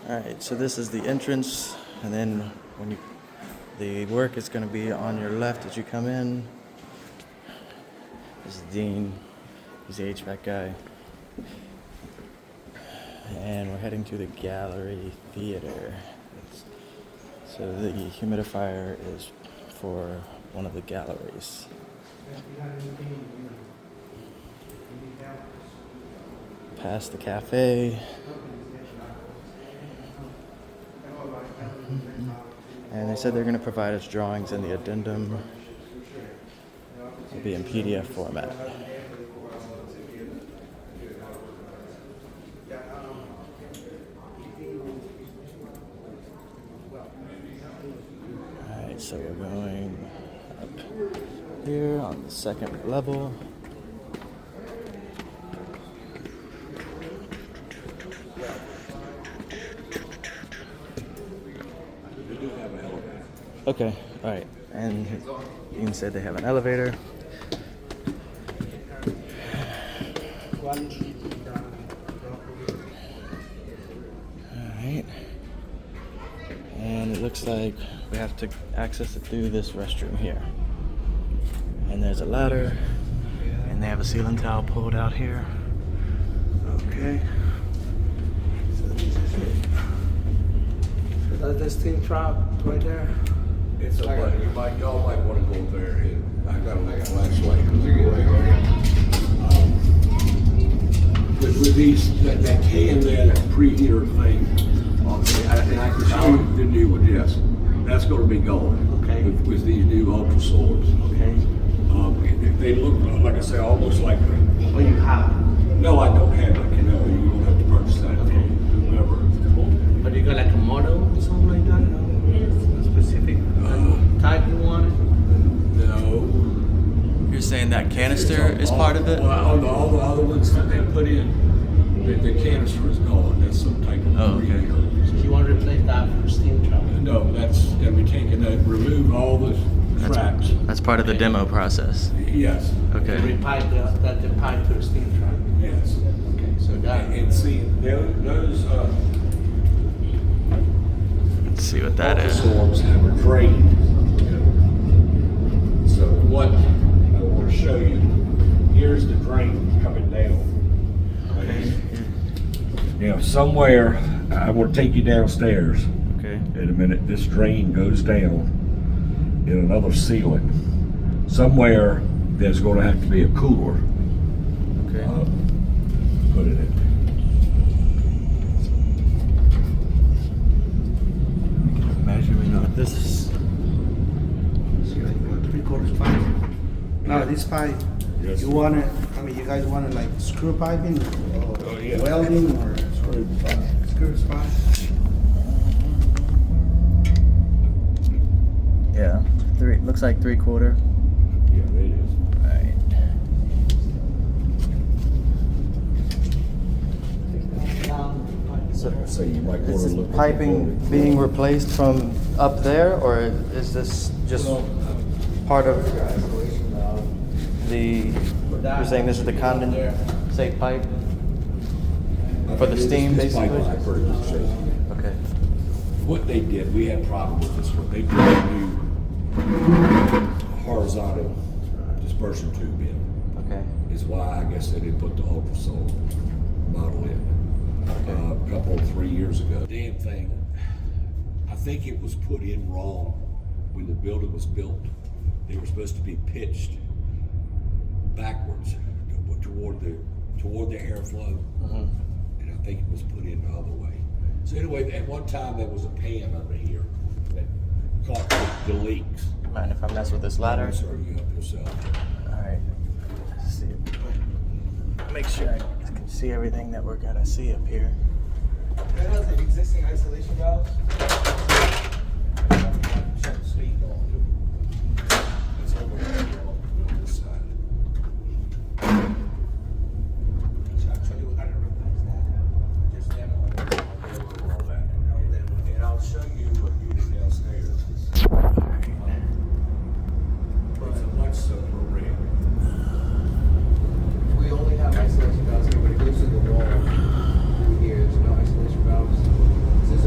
Alright, so this is the entrance, and then when the work is going to be on your left as you come in. This is Dean, he's the HVAC guy. And we're heading to the gallery theater. So the humidifier is for one of the galleries. Past the cafe. And they said they're going to provide us drawings in the addendum. It'll be in PDF format. Alright, so we're going up here on the second level. Okay, alright, and Dean said they have an elevator. Alright, and it looks like we have to access it through this restroom here. And there's a ladder, and they have a ceiling towel pulled out here. Okay. So this is it. So that's the steam trap right there. It's a button. Y'all might want to go over there. I got a little flashlight. With these, that can there, that preheater thing, and I can show you the new one, yes. That's going to be going. Okay. With these new ultra soars. Okay. They look, like I say, almost like. Oh, you have? No, I don't have it. You don't have to purchase that. Okay. Whoever. But you got like a model or something like that? No? A specific type you want? No. You're saying that canister is part of it? Well, all the other ones that they put in, the canister is gone. That's some type of preheater. So you want to replace that for steam trap? No, that's going to be taken out, remove all the traps. That's part of the demo process. Yes. Okay. Repipe the pipe to the steam trap? Yes. Okay, so that. And see, those Let's see what that is. storms have a drain. So what I want to show you, here's the drain coming down. Okay. Now, somewhere, I want to take you downstairs. Okay. In a minute, this drain goes down in another ceiling. Somewhere, there's going to have to be a cooler. Okay. Put it in. Measuring up this. See, like 3/4 pipe. No, this pipe. Yes. You want it? I mean, you guys want it like screw piping, or Yeah. welding, or screw pipe? Yeah. Looks like 3/4. Yeah, it is. Alright. So you might want Is to this look at the piping photo. being replaced from up there, or is this just part of the, you're saying this is the condensate pipe for the steam, This pipe basically? is in pretty good shape. Okay. What they did, we had problems with this one. They put a new horizontal dispersion tube in. Okay. Is why I guess they didn't put the ultrasonic model in. A couple, 3 years ago. Damn thing, I think it was put in wrong when the building was built. They were supposed to be pitched backwards toward the airflow, and I think it was put in the other way. So anyway, at one time there was a pan under here that caught the leaks. Mind if I mess with this ladder? Sir, you help yourself. Alright. Let's see. Make sure I can see everything that we're gonna see up here. It has an existing isolation valve. Check the suite. It's over here on this side. Actually, we gotta replace that. Just demo All that. And I'll show you what unit downstairs. It's a much simpler rig. We only have isolation valves. Everybody goes to the wall. Here, there's no isolation valves. This is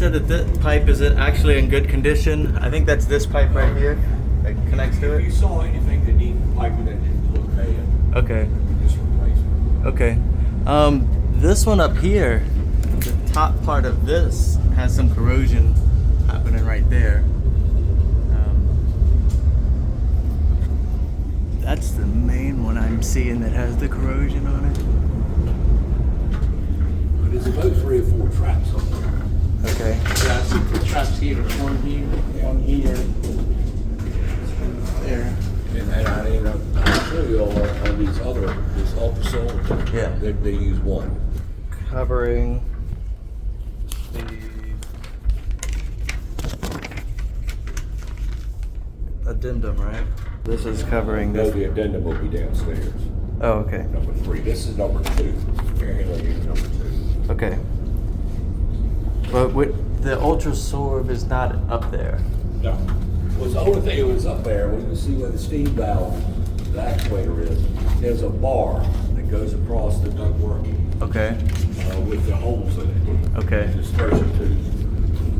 sure that this pipe is actually in good condition. I think that's this pipe right here that connects to If you it. saw anything that needed piping that didn't look bad, Okay. you just replace it. Okay. This one up here, the top part of this has some corrosion happening right there. That's the main one I'm seeing that has the corrosion on it. But there's about 3 or 4 traps up there. Okay. Yeah, I see 2 traps here, one here. There. And I'll show you all on these other, this ultrasonic. Yeah. They use one. Covering the addendum, right? This is covering No, this. the addendum will be downstairs. Oh, okay. Number 3. This is number 2. Air handling unit number 2. Okay. But with the ultrasorb is not up there. No. Well, the only thing that was up there, when you see where the steam valve, the actuator is, there's a bar that goes across the ductwork Okay. with the holes in it. Okay. Dispersion tubes.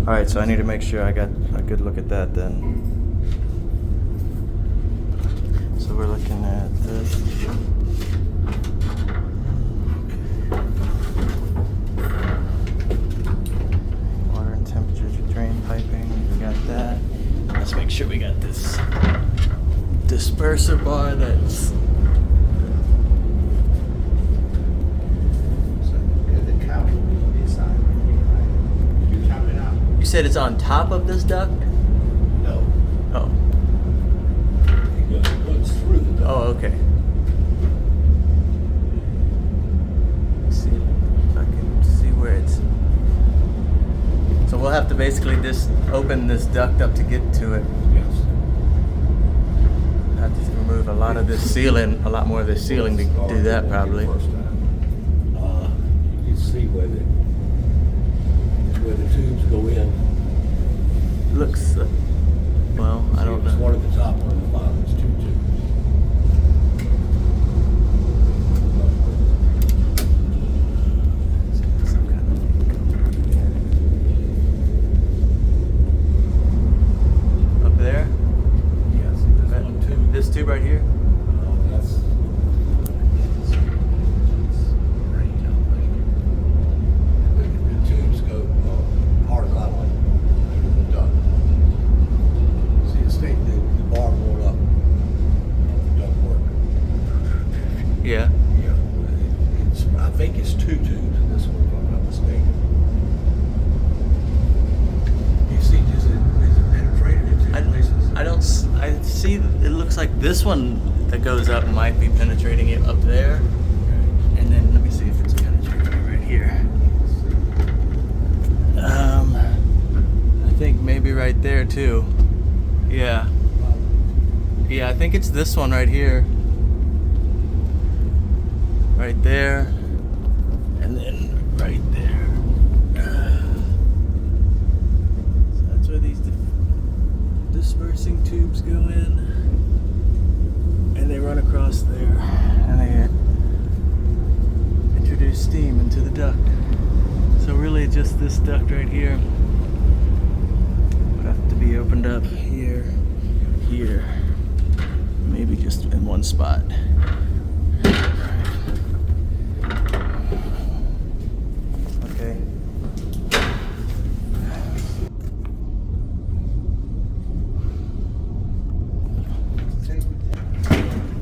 All right. So I need to make sure I got a good look at that then. So we're looking at this. Water and temperature drain piping. We got that. Let's make sure we got this disperser bar that's. The cap will be on this side. You tap it out. You said it's on top of this duct? No. Oh. It goes through the duct. Oh, okay. Let's see if I can see where it's. So we'll have to basically just open this duct up to get to it. Yes. Have to remove a lot of this sealing, a lot more of this sealing to do that probably. First time. You can see where the tubes go in. Looks, well, I don't It's know. one at the top, one at the bottom. It's 2 tubes. Some kind of link up there. Yeah, see, there's one tube. This tube right here. That's the tubes go horizontally through the duct. See the bar going up the duct work. Yeah. Yeah, I think it's 2 tubes in this one, if I'm not mistaken. You see, is it penetrated into places? I see. It looks like this one that goes up might be penetrating it up there, and then let me see if it's penetrating it right here. I think maybe right there too. Yeah. Yeah, I think it's this one right here. Right there, and then right there. So that's where these dispersing tubes go in, and they run across there, and they introduce steam into the duct. So really just this duct right here would have to be opened up here, here, maybe just in one spot. Okay.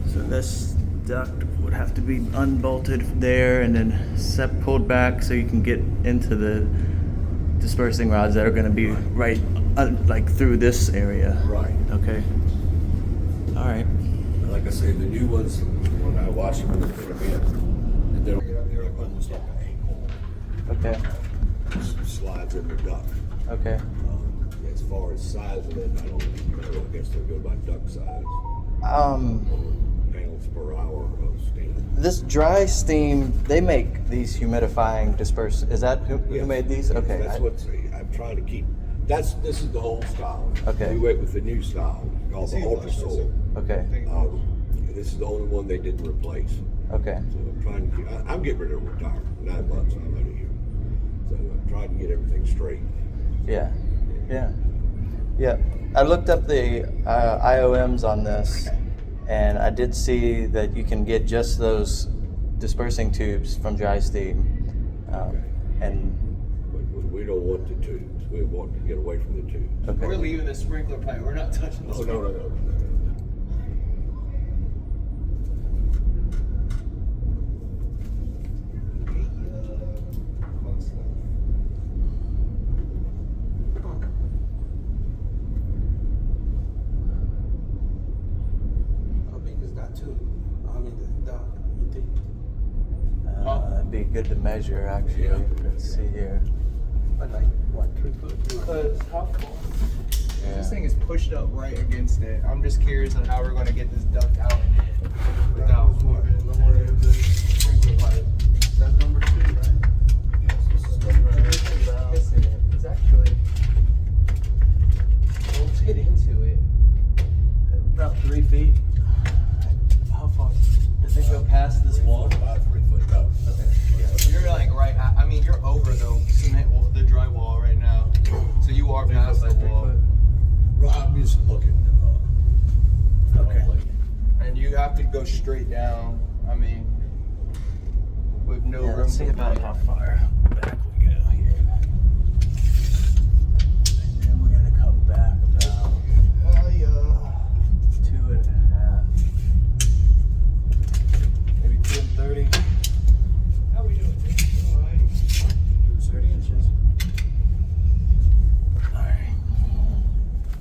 So this duct would have to be unbolted there and then pulled back so you can get into the dispersing rods that are going to be right like through this area. Right. Okay. All right. Like I say, the new ones, when I watch them, when they put them in, they're almost like an ankle. Okay. Slides in the duct. Okay. As far as size of it, I guess they'll go by duct size. Panels per hour of steam. This dry steam, they make these humidifying disperse. Is that who Yes. made these? Okay. That's what I'm trying to keep. This is the whole style. Okay. We went with the new style called the Ultra Soul. Okay. This is the only one they didn't replace. Okay. So I'm trying to keep, I'm getting ready to retire. 9 months, I'm out of here. So I'm trying to get everything straight. Yeah. Yeah. Yeah. I looked up the IOMs on this, and I did see that you can get just those dispersing tubes from dry steam. And But we don't want the tubes. We want to get away from the tubes. okay. We're leaving the sprinkler pipe. We're not touching the Oh, sprinkler. no. How big is that tube? I mean, the duct. You think? It'd be good to measure, actually. Yeah. Let's see here. Like what? 3 foot? Because how far? Yeah. This thing is pushed up right against it. I'm just curious on how we're going to get this duct out and in without moving the sprinkler pipe. That's number 2, right? Yes, this is number 2. It's actually bolted into it. About 3 feet. How far? Does it go past this wall? About 3 foot, no. Okay. You're like right. I mean, you're over the cement wall, the drywall right now. So you are past the wall, Rob is looking. Okay. and you have to go straight down. I mean, with no Yeah, room let's see to about put. how far back we go here. And then we're gonna come back about 2.5. Maybe 2.30. How we doing? 30 inches. Alright.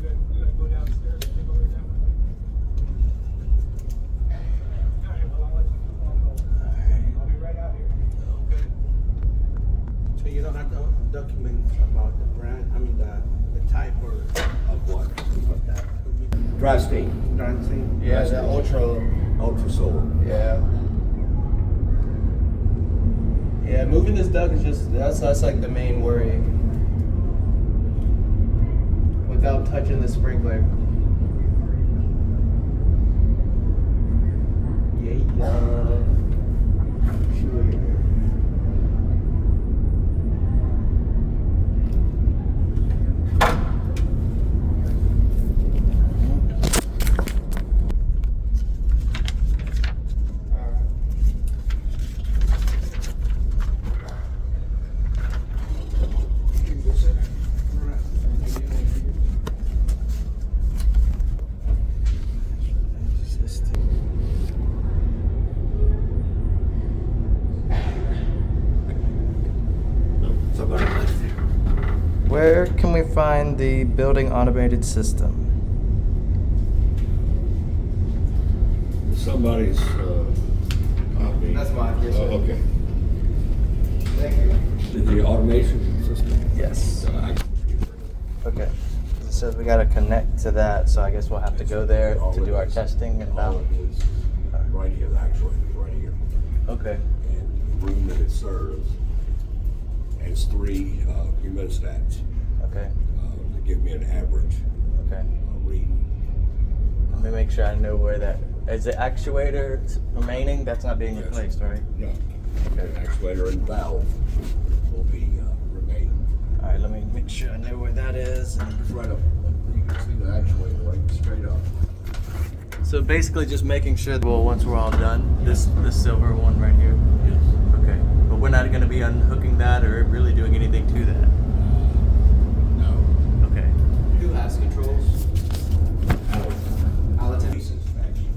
You gotta go downstairs and take over that one. I'll be right out here. Okay. So you don't have to document about the brand, I mean the type or Of what? of that Dry steam. brand thing? Yeah, the ultra. Ultra solar. Yeah. Yeah, moving this duct is just that's like the main worry. Without touching the sprinkler. Somebody lives there. Where can we find the building automated system? Somebody's copy. That's mine, yes, sir. Oh, okay. Thank you. The automation system. Yes. Okay. It says we gotta connect to that, so I guess we'll have to go there to do our testing and All now. it is, right here, the actuator is right here. Okay. And the room that it serves has 3 humidistats Okay. that give me an average Okay. reading. Let me make sure I know where that is. The actuator remaining? That's not being Yes. replaced, right? No. The actuator and valve will be remain. All right. Let me make sure I know where that is. It's right up. You can see the actuator right straight up. So basically, just making sure. Well, once we're all done, this silver one right here. Yes. Okay. But we're not going to be unhooking that or really doing anything to that. No. Okay. Who has controls? Out. Pieces, actually.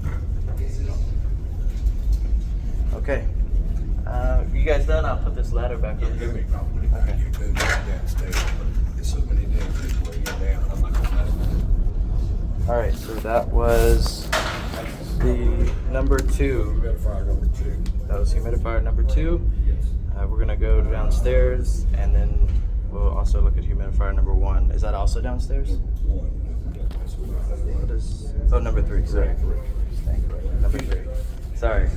Okay. You guys done? I'll put this ladder back over Give me here. probably back Okay. here, go downstairs. There's so many damn people in there. I'm not gonna mess with it. All right. So that was the number 2. Humidifier number 2. That was humidifier number 2. Yes. We're gonna go downstairs, and then we'll also look at humidifier number 1. Is that also downstairs? 1. That's what What is? Oh, number 3. Sorry. Thank you. Number 3. Sorry.